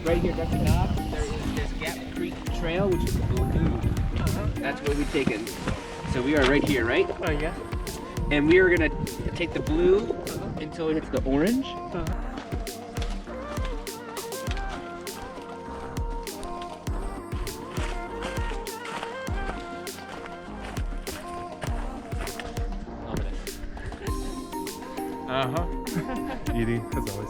right here, Duncan Knob, there is this Gap Creek Trail, which is the lagoon. That's where we've taken. So we are right here, right? Oh yeah. And we are gonna take the blue until it hits the orange. Eating, as always.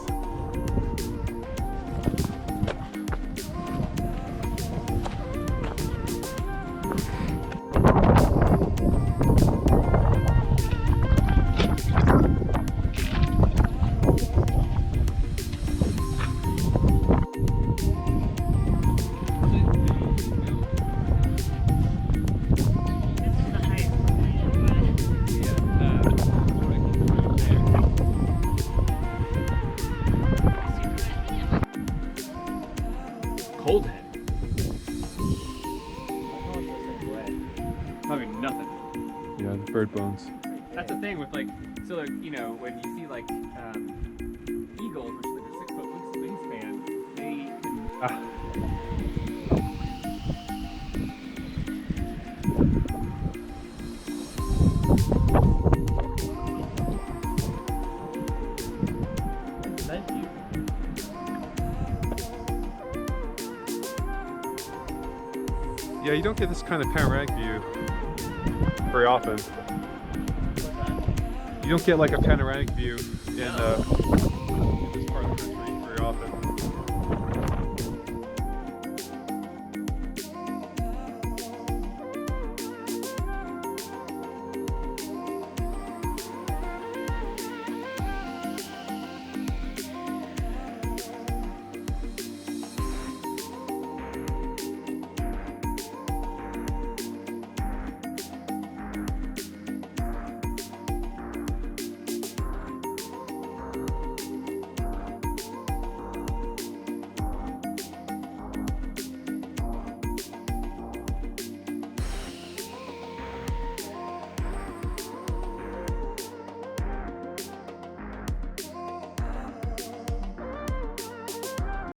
Cold head. Probably nothing. Yeah, the bird bones. That's the thing with like, so like, you know, when you see like eagles, which is like a 6 foot wingspan, they Thank you. Yeah, you don't get this kind of panoramic view very often. You don't get like a panoramic view in this part of the country very often.